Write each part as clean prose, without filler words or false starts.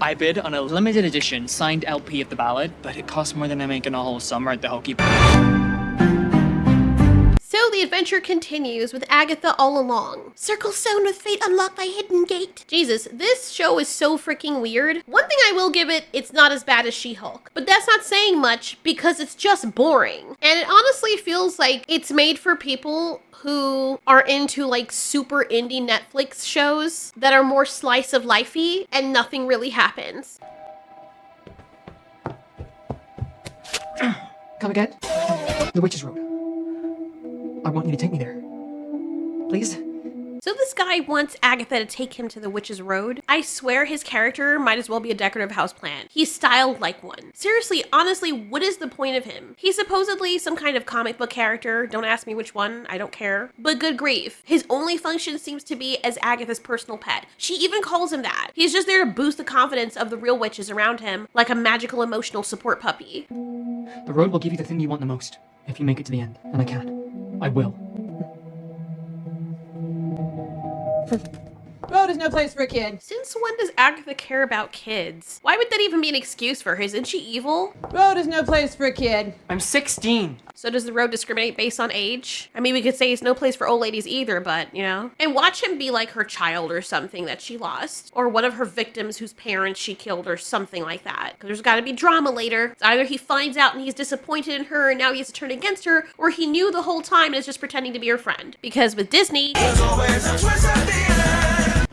I bid on a limited edition signed LP of the ballad, but it costs more than I make in a whole summer at the hokey. So the adventure continues with Agatha All Along. Circle sewn with fate unlocked by hidden gate. Jesus, this show is so freaking weird. One thing I will give it, it's not as bad as She-Hulk. But that's not saying much because it's just boring. And it honestly feels like it's made for people who are into like super indie Netflix shows that are more slice of lifey and nothing really happens. Come again? The Witch's Road. I want you to take me there. Please? So this guy wants Agatha to take him to the Witch's Road. I swear his character might as well be a decorative houseplant. He's styled like one. Seriously, honestly, what is the point of him? He's supposedly some kind of comic book character. Don't ask me which one, I don't care. But good grief, his only function seems to be as Agatha's personal pet. She even calls him that. He's just there to boost the confidence of the real witches around him, like a magical emotional support puppy. The road will give you the thing you want the most, if you make it to the end. And I can. I will. Road is no place for a kid. Since when does Agatha care about kids? Why would that even be an excuse for her? Isn't she evil? Road is no place for a kid. I'm 16. So does the road discriminate based on age? I mean, we could say it's no place for old ladies either, but, you know. And watch him be like her child or something that she lost. Or one of her victims whose parents she killed or something like that. Because there's gotta be drama later. It's either he finds out and he's disappointed in her and now he has to turn against her, or he knew the whole time and is just pretending to be her friend. Because with Disney...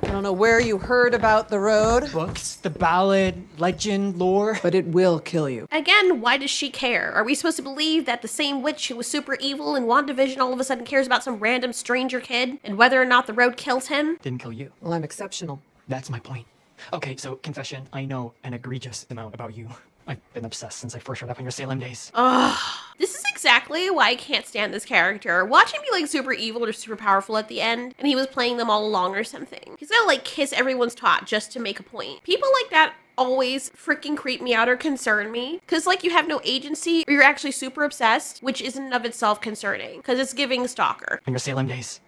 I don't know where you heard about the road, Books, the ballad, legend, lore. but it will kill you. Again, why does she care? Are we supposed to believe that the same witch who was super evil in WandaVision all of a sudden cares about some random stranger kid and whether or not the road kills him? Didn't kill you. Well, I'm exceptional. That's my point. Okay, so confession, I know an egregious amount about you. I've been obsessed since I first showed up in your Salem days. Ugh. This is exactly why I can't stand this character. Watch him be like super evil or super powerful at the end, and he was playing them all along or something. He's gonna like kiss everyone's twat just to make a point. People like that always freaking creep me out or concern me. Cause like you have no agency or you're actually super obsessed, which isn't in of itself concerning. Cause it's giving stalker. In your Salem days.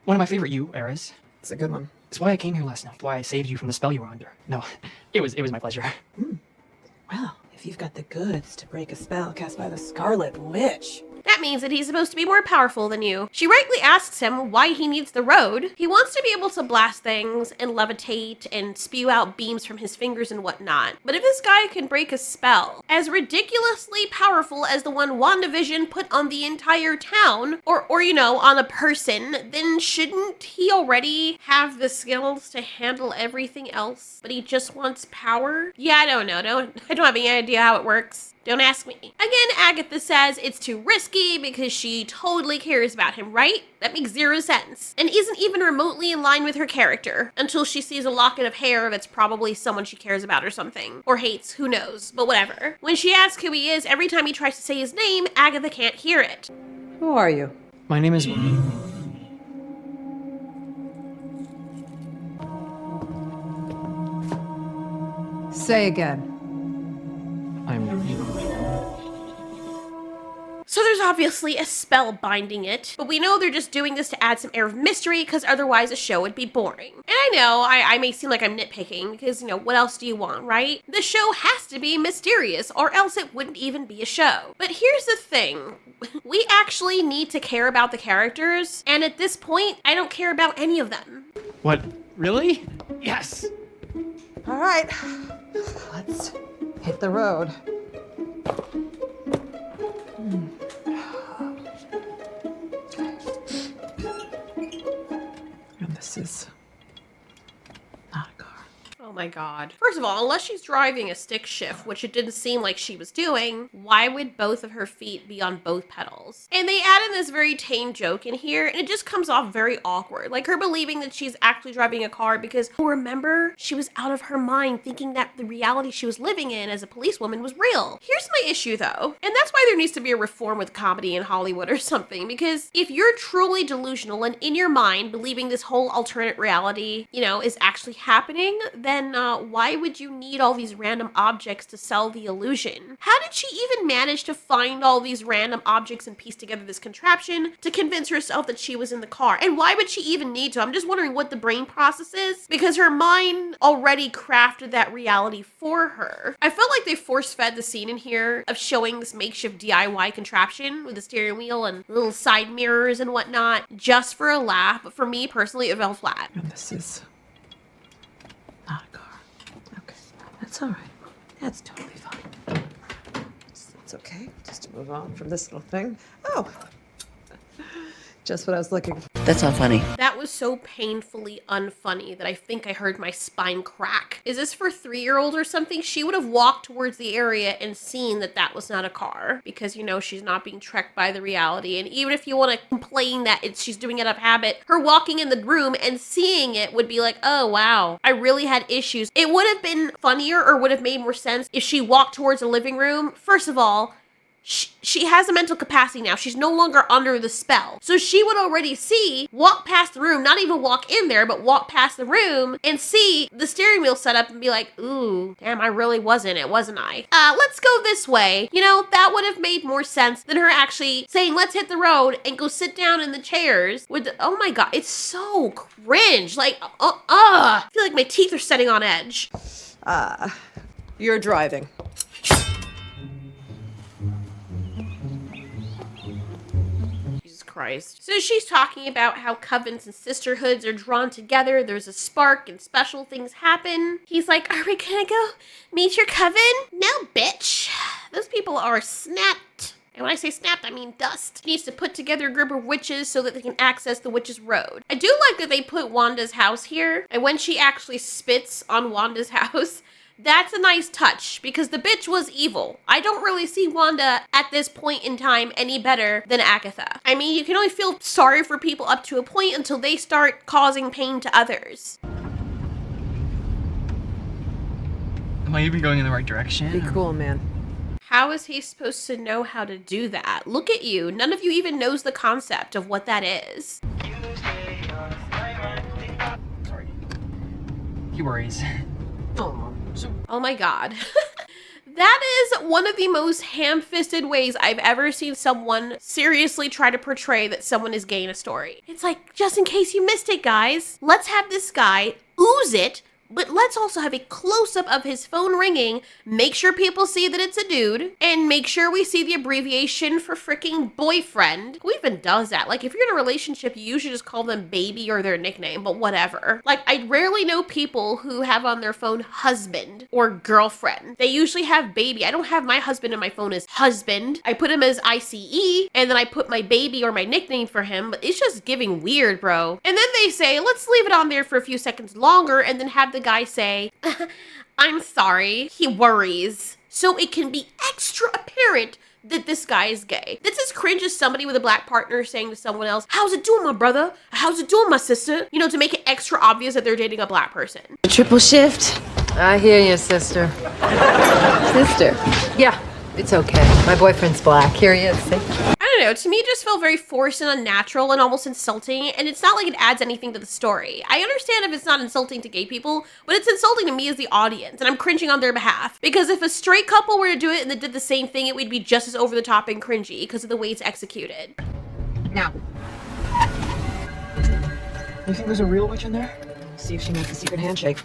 One of my favorite you eras. It's a good one. It's why I came here last night. Why I saved you from the spell you were under. No, it was my pleasure. Well, if you've got the goods to break a spell cast by the Scarlet Witch. That means that he's supposed to be more powerful than you. She rightly asks him why he needs the road. He wants to be able to blast things and levitate and spew out beams from his fingers and whatnot. But if this guy can break a spell as ridiculously powerful as the one WandaVision put on the entire town, or you know, on a person, then shouldn't he already have the skills to handle everything else? But he just wants power? Yeah, I don't know. I don't have any idea how it works. Don't ask me. Again, Agatha says it's too risky because she totally cares about him, right? That makes zero sense. And isn't even remotely in line with her character until she sees a locket of hair that's probably someone she cares about or something. Or hates, who knows, but whatever. When she asks who he is, every time he tries to say his name, Agatha can't hear it. Who are you? My name is... Say again. So there's obviously a spell binding it, but we know they're just doing this to add some air of mystery because otherwise the show would be boring. And I know I may seem like I'm nitpicking because, you know, what else do you want, right? The show has to be mysterious or else it wouldn't even be a show. But here's the thing. We actually need to care about the characters, and at this point, I don't care about any of them. What? Really? Yes! All right, let's hit the road. And this is not a car. Oh my god. First of all, unless she's driving a stick shift, which it didn't seem like she was doing, why would both of her feet be on both pedals? And they add in this very tame joke in here, and it just comes off very awkward. Like her believing that she's actually driving a car because, remember, she was out of her mind thinking that the reality she was living in as a policewoman was real. Here's my issue though, and that's why there needs to be a reform with comedy in Hollywood or something, because if you're truly delusional and in your mind believing this whole alternate reality, you know, is actually happening, then then why would you need all these random objects to sell the illusion? How did she even manage to find all these random objects and piece together this contraption to convince herself that she was in the car? And why would she even need to? I'm just wondering what the brain process is, because her mind already crafted that reality for her. I felt like they force-fed the scene in here of showing this makeshift DIY contraption with the steering wheel and little side mirrors and whatnot just for a laugh, but for me personally, it fell flat. And this is not a car. Okay, that's all right. That's totally fine. It's okay just to move on from this little thing. Oh, just what I was looking for. That's not funny. That was so painfully unfunny that I think I heard my spine crack. Is this for 3-year-olds or something? She would have walked towards the area and seen that that was not a car because, you know, she's not being tracked by the reality. And even if you want to complain that she's doing it out of habit, her walking in the room and seeing it would be like, oh, wow, I really had issues. It would have been funnier or would have made more sense if she walked towards the living room. First of all, she has a mental capacity now. She's no longer under the spell. So she would already walk past the room, not even walk in there, but walk past the room and see the steering wheel set up and be like, ooh, damn, I really wasn't it, wasn't I? Let's go this way. You know, that would have made more sense than her actually saying, let's hit the road and go sit down in the chairs with, oh my God, it's so cringe. Like, I feel like my teeth are setting on edge. You're driving. Christ. So she's talking about how covens and sisterhoods are drawn together. There's a spark and special things happen. He's like, are we gonna go meet your coven? No, bitch. Those people are snapped. And when I say snapped, I mean dust. She needs to put together a group of witches so that they can access the witch's road. I do like that they put Wanda's house here. And when she actually spits on Wanda's house, that's a nice touch because the bitch was evil. I don't really see Wanda at this point in time any better than Agatha. I mean, you can only feel sorry for people up to a point until they start causing pain to others. Am I even going in the right direction? Be cool, man. How is he supposed to know how to do that? Look at you. None of you even knows the concept of what that is. Sorry. He worries. Oh my God. That is one of the most ham-fisted ways I've ever seen someone seriously try to portray that someone is gay in a story. It's like, just in case you missed it, guys, let's have this guy ooze it, but let's also have a close-up of his phone ringing, make sure people see that it's a dude, and make sure we see the abbreviation for freaking boyfriend. Who even does that? Like, if you're in a relationship, you usually just call them baby or their nickname, but whatever. Like, I rarely know people who have on their phone husband or girlfriend. They usually have baby. I don't have my husband in my phone as husband. I put him as ICE, and then I put my baby or my nickname for him, but it's just giving weird, bro. And then they say, let's leave it on there for a few seconds longer, and then have the guy say, I'm sorry, he worries. So it can be extra apparent that this guy is gay. That's as cringe as somebody with a black partner saying to someone else, how's it doing, my brother? How's it doing, my sister? You know, to make it extra obvious that they're dating a black person. A triple shift? I hear you, sister. Sister? Yeah, it's okay. My boyfriend's black. Here he is. See? I don't know, to me it just felt very forced and unnatural and almost insulting, and it's not like it adds anything to the story. I understand if it's not insulting to gay people, but it's insulting to me as the audience, and I'm cringing on their behalf. Because if a straight couple were to do it and they did the same thing, it would be just as over the top and cringy because of the way it's executed. Now. You think there's a real witch in there? See if she makes a secret handshake.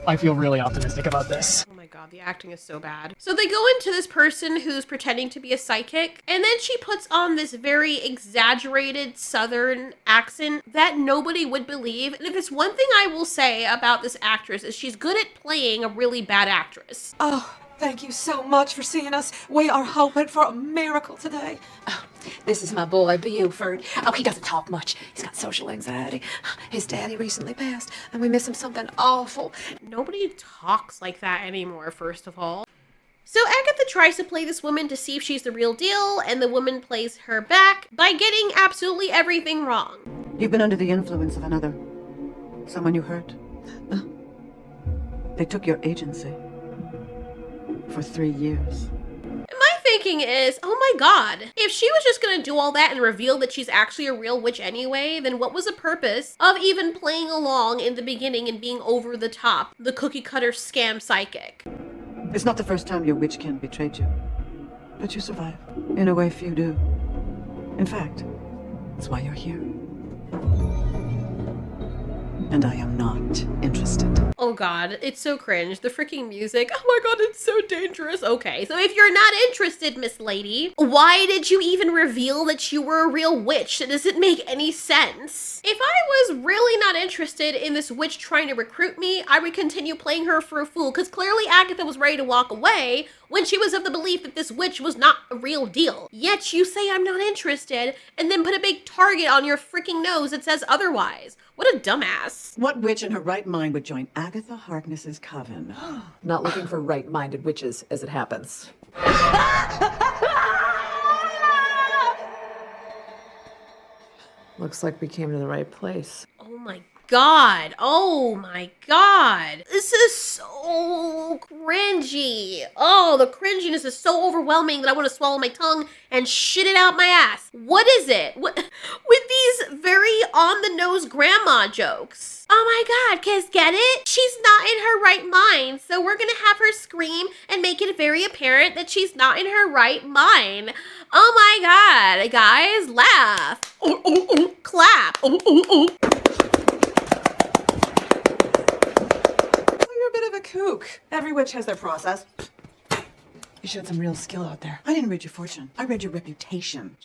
I feel really optimistic about this. Oh my God, the acting is so bad. So they go into this person who's pretending to be a psychic, and then she puts on this very exaggerated southern accent that nobody would believe. And if it's one thing I will say about this actress is she's good at playing a really bad actress. Oh, thank you so much for seeing us. We are hoping for a miracle today. Oh, this is my boy, Buford. Oh, he doesn't talk much. He's got social anxiety. His daddy recently passed, and we miss him something awful. Nobody talks like that anymore, first of all. So Agatha tries to play this woman to see if she's the real deal, and the woman plays her back by getting absolutely everything wrong. You've been under the influence of another. Someone you hurt. They took your agency. For 3 years. My thinking is, oh my god, if she was just gonna do all that and reveal that she's actually a real witch anyway, then what was the purpose of even playing along in the beginning and being over the top, the cookie cutter scam psychic? It's not the first time your witch kin betrayed you. But you survive. In a way, few do. In fact, that's why you're here. And I am not interested. Oh god, it's so cringe. The freaking music. Oh my god, it's so dangerous. Okay, so if you're not interested, Miss Lady, why did you even reveal that you were a real witch? Does it make any sense? If I was really not interested in this witch trying to recruit me, I would continue playing her for a fool, because clearly Agatha was ready to walk away when she was of the belief that this witch was not a real deal. Yet you say I'm not interested, and then put a big target on your freaking nose that says otherwise. What a dumbass. What witch in her right mind would join Agatha Harkness's coven? Not looking for right-minded witches, as it happens. Looks like we came to the right place. Oh my god. Oh my god. This is so cringy. Oh, the cringiness is so overwhelming that I want to swallow my tongue and shit it out my ass. What is it? What, with these very on-the-nose grandma jokes? Oh my god, cause get it? She's not in her right mind, so we're gonna have her scream and make it very apparent that she's not in her right mind. Oh my god, guys, laugh. Clap. You're a bit of a kook. Every witch has their process. You showed some real skill out there. I didn't read your fortune. I read your reputation.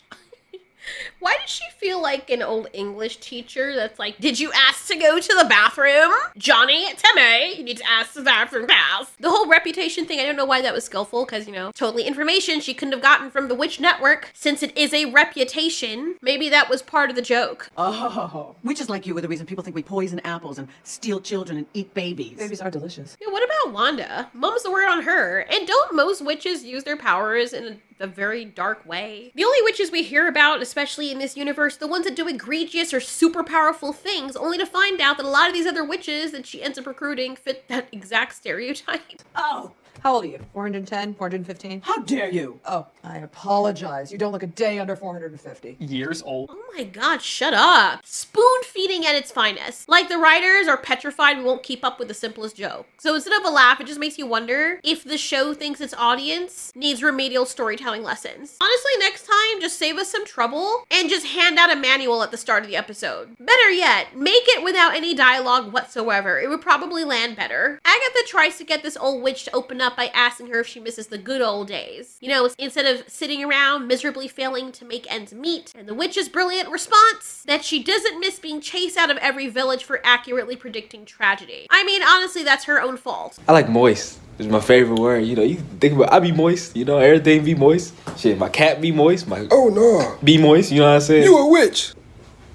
Why does she feel like an old English teacher that's like, did you ask to go to the bathroom? Johnny, Timmy, you need to ask the bathroom pass. The whole reputation thing, I don't know why that was skillful, because, you know, totally information she couldn't have gotten from the Witch Network, since it is a reputation. Maybe that was part of the joke. Oh, witches like you are the reason people think we poison apples and steal children and eat babies. Babies are delicious. Yeah, what about Wanda? Mum's the word on her. And don't most witches use their powers in a very dark way? The only witches we hear about, especially in this universe, the ones that do egregious or super powerful things, only to find out that a lot of these other witches that she ends up recruiting fit that exact stereotype. Oh, How old are you? 410? 415? how dare you? Oh, I apologize. You don't look a day under 450. Years old. Oh my god, shut up. Spoon feeding at its finest. Like the writers are petrified we won't keep up with the simplest joke. So instead of a laugh, it just makes you wonder if the show thinks its audience needs remedial storytelling lessons. Honestly, next time, just save us some trouble and just hand out a manual at the start of the episode. Better yet, make it without any dialogue whatsoever. It would probably land better. Agatha tries to get this old witch to open up by asking her if she misses the good old days. You know, instead of sitting around miserably failing to make ends meet. And the witch's brilliant response, that she doesn't miss being chased out of every village for accurately predicting tragedy. I mean, honestly, that's her own fault. I like moist. It's my favorite word. You know, you think about I be moist. You know, everything be moist. Shit, my cat be moist. My Oh no, be moist. You know what I'm saying? you a witch.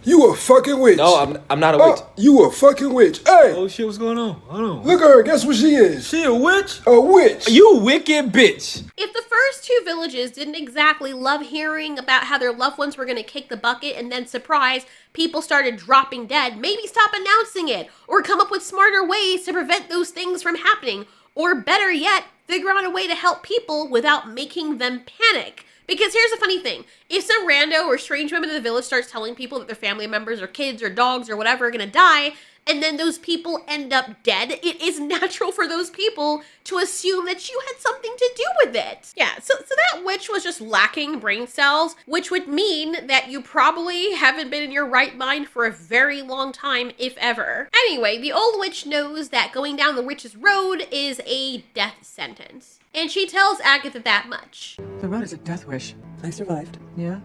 You a fucking witch. No, I'm not a witch. You a fucking witch. Hey, Oh shit, what's going on? Hold on. look at her. Guess what she is? She a witch? A witch. You wicked bitch. If the first two villages didn't exactly love hearing about how their loved ones were going to kick the bucket and then, surprise, people started dropping dead, maybe stop announcing it or come up with smarter ways to prevent those things from happening. Or better yet, figure out a way to help people without making them panic. Because here's the funny thing. If some rando or strange member of the village starts telling people that their family members or kids or dogs or whatever are going to die, and then those people end up dead, it is natural for those people to assume that you had something to do with it. Yeah, so that witch was just lacking brain cells, which would mean that you probably haven't been in your right mind for a very long time, if ever. Anyway, the old witch knows that going down the witch's road is a death sentence. And she tells Agatha that much. The road is a death wish. I survived. Yeah?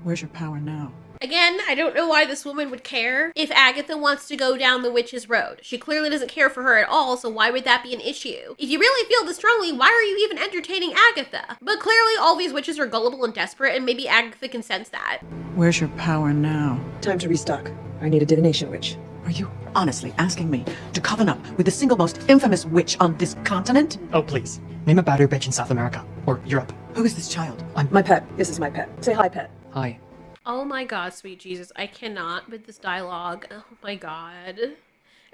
Where's your power now? Again, I don't know why this woman would care if Agatha wants to go down the witch's road. She clearly doesn't care for her at all, so why would that be an issue? If you really feel this strongly, why are you even entertaining Agatha? But clearly all these witches are gullible and desperate, and maybe Agatha can sense that. Where's your power now? Time to restock. I need a divination witch. Are you honestly asking me to coven up with the single most infamous witch on this continent? Oh, please. Name a badder bitch in South America. Or Europe. Who is this child? My pet. This is my pet. Say hi, pet. Hi. Oh my god, sweet Jesus, I cannot with this dialogue. Oh my god.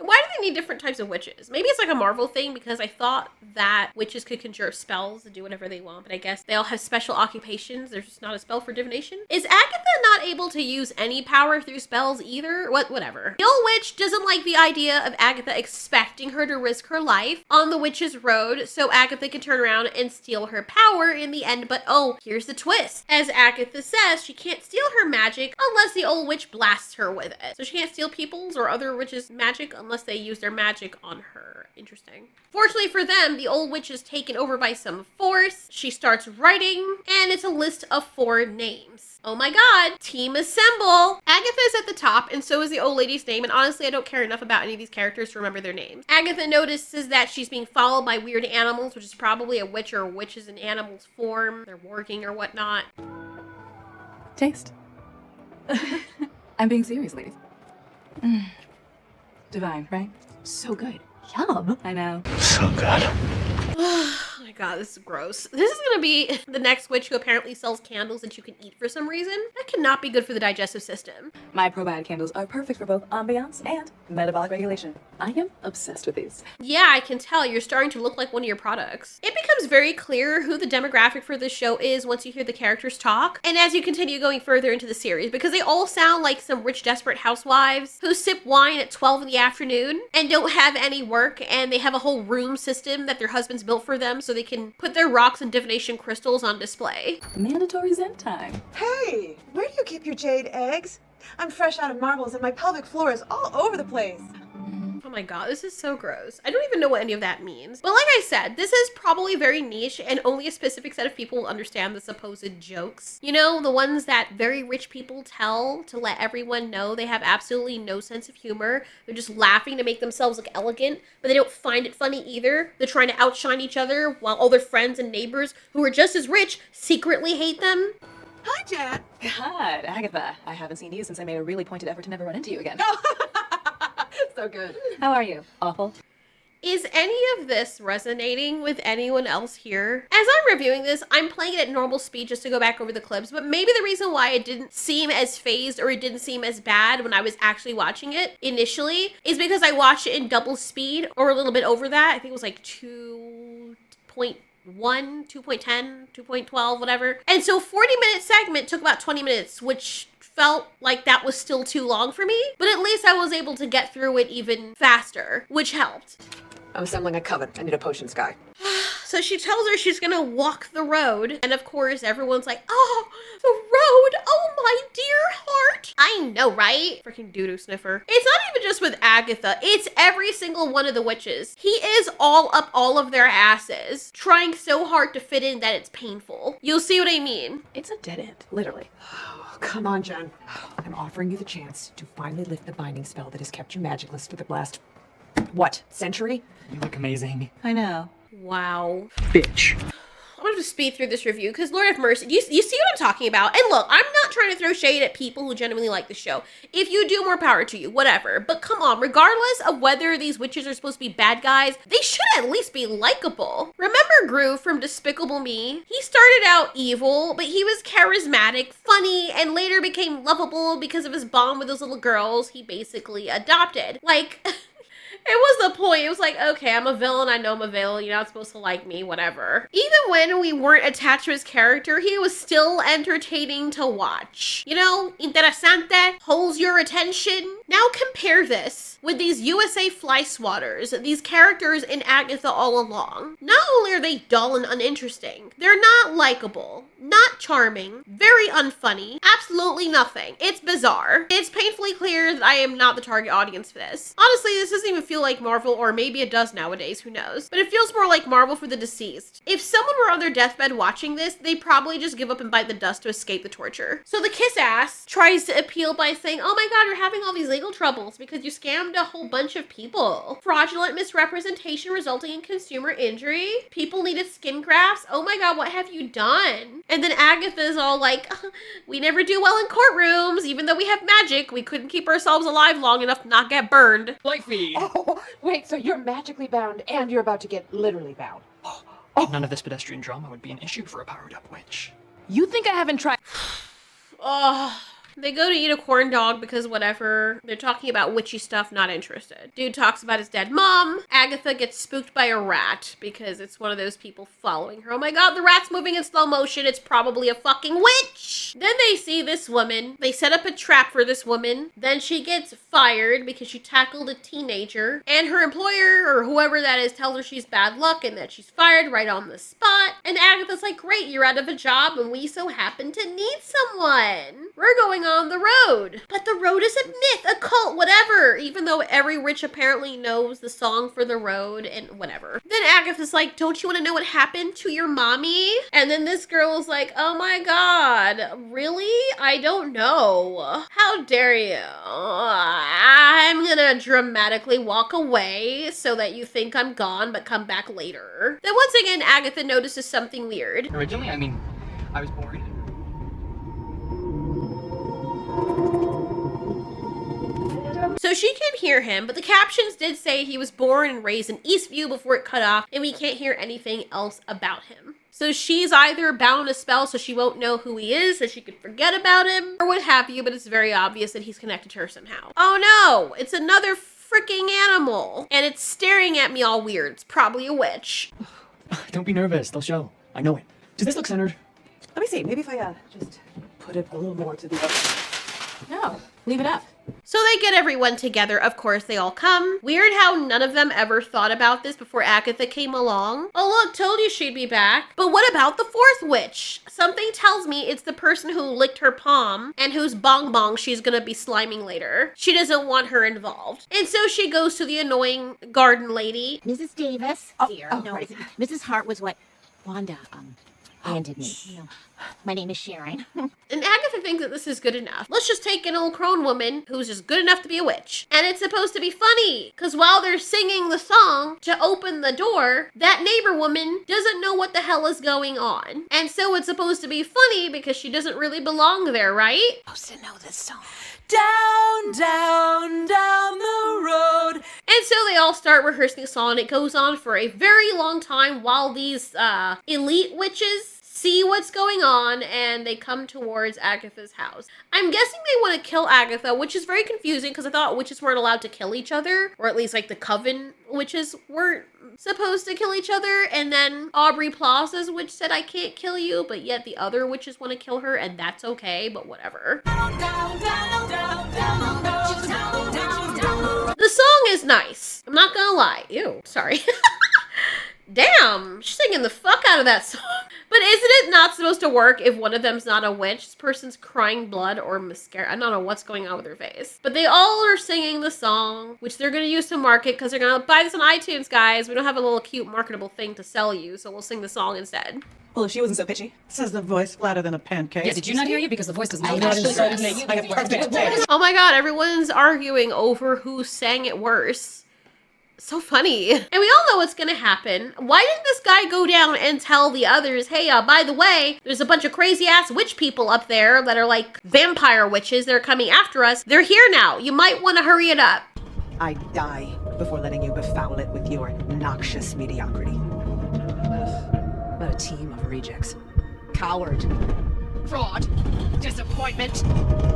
Why do they need different types of witches? Maybe it's like a Marvel thing because I thought that witches could conjure up spells and do whatever they want, but I guess they all have special occupations. There's just not a spell for divination. Is Agatha not able to use any power through spells either? Whatever. The old witch doesn't like the idea of Agatha expecting her to risk her life on the witch's road so Agatha can turn around and steal her power in the end, but oh, here's the twist. As Agatha says, she can't steal her magic unless the old witch blasts her with it. So she can't steal people's or other witches' magic unless they use their magic on her. Interesting. Fortunately for them, the old witch is taken over by some force. She starts writing, and it's a list of 4 names. Oh my god, team assemble! Agatha is at the top, and so is the old lady's name, and honestly, I don't care enough about any of these characters to remember their names. Agatha notices that she's being followed by weird animals, which is probably a witch or witches in animal's form. They're working or whatnot. Taste. I'm being serious, ladies. Divine, right? So good. Yum. I know. So good. Oh my god, this is gross. This is gonna be the next witch who apparently sells candles that you can eat for some reason. That cannot be good for the digestive system. My probiotic candles are perfect for both ambiance and metabolic regulation. I am obsessed with these. Yeah, I can tell you're starting to look like one of your products. It becomes very clear who the demographic for this show is once you hear the characters talk, and as you continue going further into the series, because they all sound like some rich, desperate housewives who sip wine at 12 in the afternoon and don't have any work, and they have a whole room system that their husbands built for them so they can put their rocks and divination crystals on display. Mandatory Zen time. Hey, where do you keep your jade eggs? I'm fresh out of marbles and my pelvic floor is all over the place. Oh my god, this is so gross. I don't even know what any of that means. But like I said, this is probably very niche and only a specific set of people will understand the supposed jokes. You know, the ones that very rich people tell to let everyone know they have absolutely no sense of humor. They're just laughing to make themselves look elegant, but they don't find it funny either. They're trying to outshine each other while all their friends and neighbors who are just as rich secretly hate them. Hi, Jan. God, Agatha, I haven't seen you since I made a really pointed effort to never run into you again. So good. How are you? Awful? Is any of this resonating with anyone else here? As I'm reviewing this, I'm playing it at normal speed just to go back over the clips, but maybe the reason why it didn't seem as phased or it didn't seem as bad when I was actually watching it initially is because I watched it in double speed or a little bit over that. I think it was like 2.1, 2.10, 2.12, whatever. And so 40-minute segment took about 20 minutes, which felt like that was still too long for me, but at least I was able to get through it even faster, which helped. I'm assembling a coven. I need a potions guy. So she tells her she's gonna walk the road, and of course everyone's like, oh, the road, oh my dear heart. I know, right? Freaking doo-doo sniffer. It's not even just with Agatha, it's every single one of the witches. He is all up all of their asses, trying so hard to fit in that it's painful. You'll see what I mean. It's a dead end, literally. Oh, come on, Jen. I'm offering you the chance to finally lift the binding spell that has kept you magicless for the last, what, century? You look amazing. I know. Wow. Bitch. I'm gonna have to speed through this review because Lord have mercy, you see what I'm talking about. And look, I'm not trying to throw shade at people who genuinely like the show. If you do, more power to you, whatever. But come on, regardless of whether these witches are supposed to be bad guys, they should at least be likable. Remember Gru from Despicable Me? He started out evil, but he was charismatic, funny, and later became lovable because of his bond with those little girls he basically adopted. Like... It was the point. It was like, okay, I'm a villain. I know I'm a villain. You're not supposed to like me, whatever. Even when we weren't attached to his character, he was still entertaining to watch. You know, interesante, holds your attention. Now compare this with these USA fly swatters, these characters in Agatha All Along. Not only are they dull and uninteresting, they're not likable, not charming, very unfunny, absolutely nothing. It's bizarre. It's painfully clear that I am not the target audience for this. Honestly, this doesn't even feel like Marvel, or maybe it does nowadays, who knows. But it feels more like Marvel for the deceased. If someone were on their deathbed watching this, they'd probably just give up and bite the dust to escape the torture. So the kiss ass tries to appeal by saying, oh my god, you're having all these legal troubles because you scammed a whole bunch of people. Fraudulent misrepresentation resulting in consumer injury. People needed skin grafts. Oh my god, what have you done? And then Agatha's all like, we never do well in courtrooms. Even though we have magic, we couldn't keep ourselves alive long enough to not get burned. Light feed. Oh, wait, so you're magically bound and you're about to get literally bound. None of this pedestrian drama would be an issue for a powered up witch. You think I haven't tried? Oh, They go to eat a corn dog because whatever. They're talking about witchy stuff, not interested. Dude talks about his dead mom. Agatha gets spooked by a rat because it's one of those people following her. Oh my god, the rat's moving in slow motion. It's probably a fucking witch. Then they see this woman. They set up a trap for this woman. Then she gets fired because she tackled a teenager. And her employer, or whoever that is, tells her she's bad luck and that she's fired right on the spot. And Agatha's like, great, you're out of a job and we so happen to need someone. We're going on the road. But the road is a myth, a cult, whatever. Even though every witch apparently knows the song for the road and whatever. Then Agatha's like, don't you want to know what happened to your mommy? And then this girl is like, oh my god, really? I don't know. How dare you? I'm gonna dramatically walk away so that you think I'm gone but come back later. Then once again, Agatha notices something weird. Originally, I mean, I was born. So she can hear him, but the captions did say he was born and raised in Eastview before it cut off, and we can't hear anything else about him. So she's either bound a spell so she won't know who he is, so she could forget about him, or what have you, but it's very obvious that he's connected to her somehow. Oh no, it's another freaking animal, and it's staring at me all weird. It's probably a witch. Don't be nervous. They'll show. I know it. Does this look centered? Let me see. Maybe if I just put it a little more to the other. No, leave it up. So they get everyone together. Of course, they all come. Weird how none of them ever thought about this before Agatha came along. Oh look, told you she'd be back. But what about the fourth witch? Something tells me it's the person who licked her palm and whose bong bong she's gonna be sliming later. She doesn't want her involved. And so she goes to the annoying garden lady. Mrs. Davis, dear. No, right. Mrs. Hart was what Wanda handed me. You know, my name is Sharon. And Agatha thinks that this is good enough. Let's just take an old crone woman who's just good enough to be a witch. And it's supposed to be funny, because while they're singing the song to open the door, that neighbor woman doesn't know what the hell is going on. And so it's supposed to be funny because she doesn't really belong there, right? Supposed to know this song. Down, down, down the road. And so they all start rehearsing the song. It goes on for a very long time while these elite witches see what's going on and they come towards Agatha's house. I'm guessing they want to kill Agatha, which is very confusing because I thought witches weren't allowed to kill each other, or at least like the coven witches weren't supposed to kill each other. And then Aubrey Plaza's witch said, I can't kill you, but yet the other witches want to kill her, and that's okay, but whatever. The song is nice. I'm not gonna lie. Ew, sorry. Damn, she's singing the fuck out of that song. But isn't it not supposed to work if one of them's not a witch? This person's crying blood or mascara. I don't know what's going on with her face. But they all are singing the song, which they're going to use to market because they're going to buy this on iTunes, guys. We don't have a little cute marketable thing to sell you, so we'll sing the song instead. Well, if she wasn't so pitchy. Says the voice flatter than a pancake. Yeah, did you not hear you? Because the voice does not Oh my god, everyone's arguing over who sang it worse. So funny. And we all know what's gonna happen. Why didn't this guy go down and tell the others, hey, by the way, there's a bunch of crazy ass witch people up there that are like vampire witches. They're coming after us. They're here now. You might want to hurry it up. I'd die before letting you befoul it with your noxious mediocrity. What a team of rejects. Coward. Fraud. Disappointment.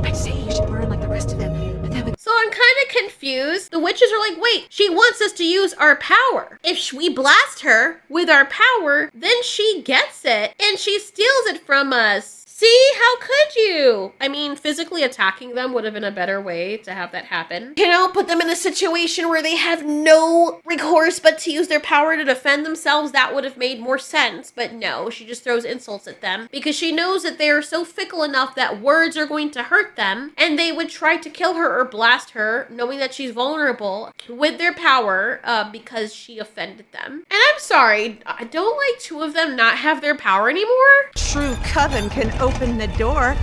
I'd say you should burn like the rest of them. But that would... So I'm kind of confused. The witches are like, wait, she wants us to use our power. If we blast her with our power, then she gets it and she steals it from us. See, how could you? I mean, physically attacking them would have been a better way to have that happen. You know, put them in a situation where they have no recourse but to use their power to defend themselves. That would have made more sense. But no, she just throws insults at them because she knows that they are so fickle enough that words are going to hurt them. And they would try to kill her or blast her, knowing that she's vulnerable with their power because she offended them. And I'm sorry, don't like two of them not have their power anymore? True coven can open the door.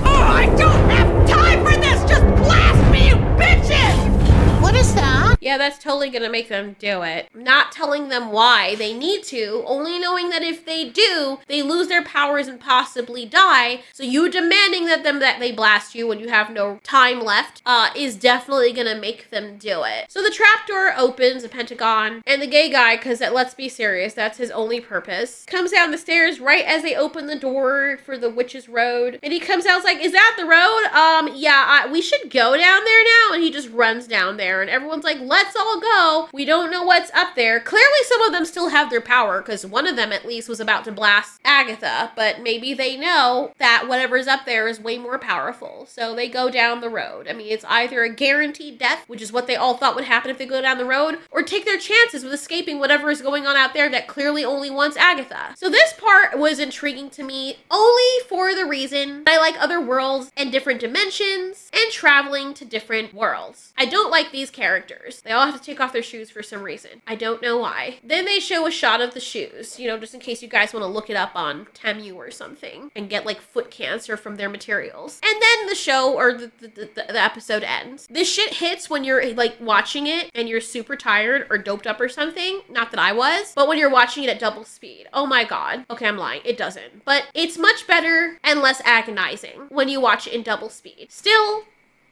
Oh, I don't have time for this! Just blast me, you bitches! What is that? Yeah, that's totally gonna make them do it. Not telling them why they need to, only knowing that if they do, they lose their powers and possibly die. So you demanding that they blast you when you have no time left is definitely gonna make them do it. So the trapdoor opens, a pentagon, and the gay guy, because let's be serious, that's his only purpose, comes down the stairs right as they open the door for the witch's road. And he comes out, like, is that the road? Yeah, we should go down there now. And he just runs down there and everyone's like, let's all go. We don't know what's up there. Clearly some of them still have their power because one of them at least was about to blast Agatha, but maybe they know that whatever's up there is way more powerful. So they go down the road. I mean, it's either a guaranteed death, which is what they all thought would happen if they go down the road, or take their chances with escaping whatever is going on out there that clearly only wants Agatha. So this part was intriguing to me only for the reason I like other worlds and different dimensions and traveling to different worlds. I don't like these characters. They all have to take off their shoes for some reason. I don't know why. Then they show a shot of the shoes, you know, just in case you guys want to look it up on Temu or something and get like foot cancer from their materials. And then the show or the episode ends. This shit hits when you're like watching it and you're super tired or doped up or something. Not that I was, but when you're watching it at double speed. Oh my God. Okay, I'm lying. It doesn't. But it's much better and less agonizing when you watch it in double speed. Still,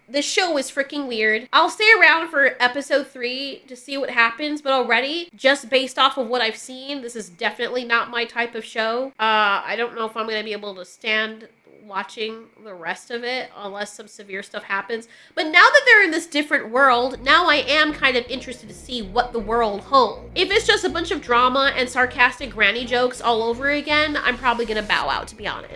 the show is freaking weird. I'll stay around for episode 3 to see what happens, but already, just based off of what I've seen, this is definitely not my type of show. I don't know if I'm going to be able to stand watching the rest of it unless some severe stuff happens. But now that they're in this different world, now I am kind of interested to see what the world holds. If it's just a bunch of drama and sarcastic granny jokes all over again, I'm probably going to bow out, to be honest.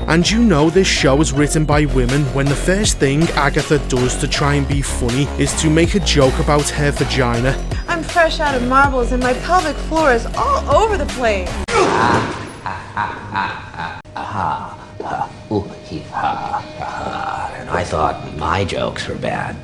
And you know this show is written by women when the first thing Agatha does to try and be funny is to make a joke about her vagina. I'm fresh out of marbles and my pelvic floor is all over the place. And I thought my jokes were bad.